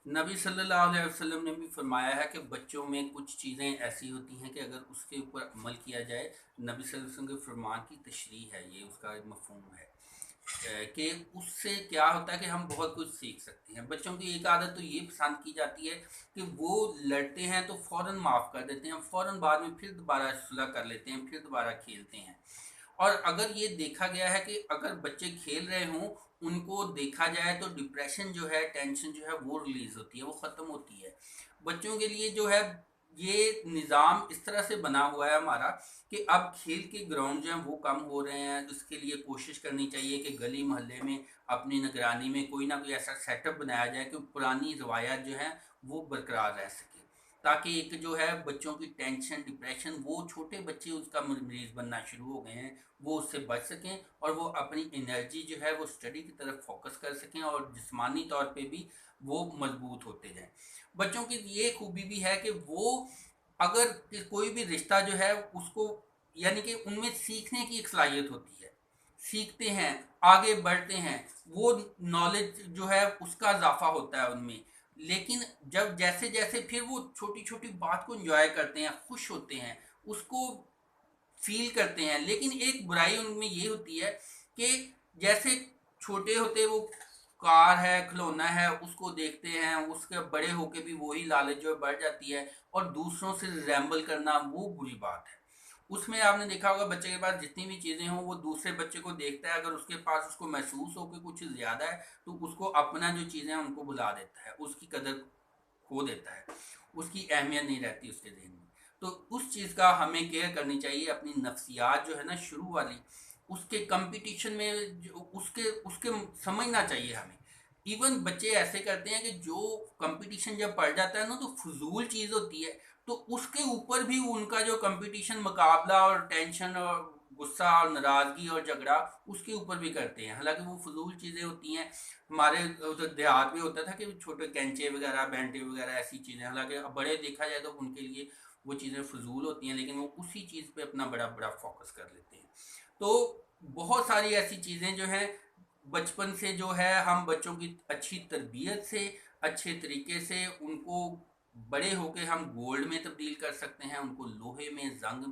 नबी सल्लल्लाहु अलैहि वसल्लम ने भी फरमाया है कि बच्चों में कुछ चीज़ें ऐसी होती हैं कि अगर उसके ऊपर अमल किया जाए, नबी सल्लल्लाहु अलैहि वसल्लम के फरमान की तशरीह है, ये उसका एक मफहूम है कि उससे क्या होता है कि हम बहुत कुछ सीख सकते हैं। बच्चों की एक आदत तो ये पसंद की जाती है कि वो लड़ते हैं तो फ़ौरन माफ़ कर देते हैं, फ़ौरन बाद में फिर दोबारा सुलह कर लेते हैं, फिर दोबारा खेलते हैं। और अगर ये देखा गया है कि अगर बच्चे खेल रहे हों, उनको देखा जाए तो डिप्रेशन जो है, टेंशन जो है वो रिलीज़ होती है, वो ख़त्म होती है। बच्चों के लिए जो है ये निज़ाम इस तरह से बना हुआ है हमारा कि अब खेल के ग्राउंड जो हैं वो कम हो रहे हैं। इसके लिए कोशिश करनी चाहिए कि गली मोहल्ले में अपनी निगरानी में कोई ना कोई ऐसा सेटअप बनाया जाए कि पुरानी रवायत जो है वो बरकरार रह सके, ताकि एक जो है बच्चों की टेंशन, डिप्रेशन, वो छोटे बच्चे उसका मरीज बनना शुरू हो गए हैं, वो उससे बच सकें और वो अपनी एनर्जी जो है वो स्टडी की तरफ फोकस कर सकें और जिस्मानी तौर पे भी वो मजबूत होते जाएं। बच्चों की ये खूबी भी है कि वो अगर कोई भी रिश्ता जो है उसको, यानी कि उनमें सीखने की एक सलाहियत होती है, सीखते हैं, आगे बढ़ते हैं, वो नॉलेज जो है उसका इजाफा होता है उनमें। लेकिन जब जैसे जैसे फिर वो छोटी छोटी बात को एंजॉय करते हैं, खुश होते हैं, उसको फील करते हैं, लेकिन एक बुराई उनमें ये होती है कि जैसे छोटे होते वो कार है, खिलौना है, उसको देखते हैं, उसके बड़े होके भी वही लालच जो है बढ़ जाती है और दूसरों से रिजेंबल करना वो बुरी बात है। उसमें आपने देखा होगा बच्चे के पास जितनी भी चीज़ें हों वो दूसरे बच्चे को देखता है, अगर उसके पास उसको महसूस हो कि कुछ ज़्यादा है तो उसको अपना जो चीज़ें हैं उनको भुला देता है, उसकी कदर खो देता है, उसकी अहमियत नहीं रहती उसके जहन में। तो उस चीज़ का हमें केयर करनी चाहिए। अपनी नफ्सियात जो है ना शुरू वाली, उसके कंपटीशन में जो उसके उसके समझना चाहिए हमें। इवन बच्चे ऐसे करते हैं कि जो कंपटीशन जब पड़ जाता है ना तो फजूल चीज़ होती है, तो उसके ऊपर भी उनका जो कंपटीशन, मुकाबला और टेंशन और गुस्सा और नाराज़गी और झगड़ा उसके ऊपर भी करते हैं, हालांकि वो फजूल चीज़ें होती हैं। हमारे उधर देहात में होता था कि छोटे कैंचे वगैरह, बैंटे वगैरह, ऐसी चीज़ें, हालांकि अब बड़े देखा जाए तो उनके लिए वो चीज़ें फजूल होती हैं, लेकिन वो उसी चीज़ पे अपना बड़ा बड़ा फोकस कर लेते हैं। तो बहुत सारी ऐसी चीज़ें जो हैं बचपन से जो है हम बच्चों की अच्छी तरबियत से, अच्छे तरीके से उनको बड़े होके हम गोल्ड में तब्दील कर सकते हैं, उनको लोहे में जंग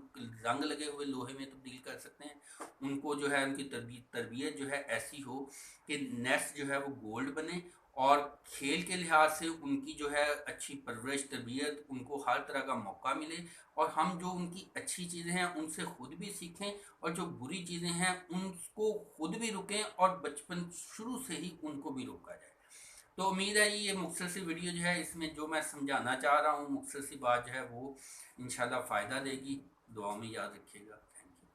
जंग लगे हुए लोहे में तब्दील कर सकते हैं। उनको जो है उनकी तरबियत जो है ऐसी हो कि नेक्स्ट जो है वो गोल्ड बने, और खेल के लिहाज से उनकी जो है अच्छी परवरिश, तरबियत, उनको हर तरह का मौका मिले, और हम जो उनकी अच्छी चीज़ें हैं उनसे खुद भी सीखें, और जो बुरी चीज़ें हैं उनको खुद भी रुकें और बचपन शुरू से ही उनको भी रोका जाए। तो उम्मीद है ये मुख्तसर सी वीडियो जो है, इसमें जो मैं समझाना चाह रहा हूँ मुख्तसर सी बात जो है वो इंशाल्लाह फ़ायदा देगी। दुआ में याद रखिएगा।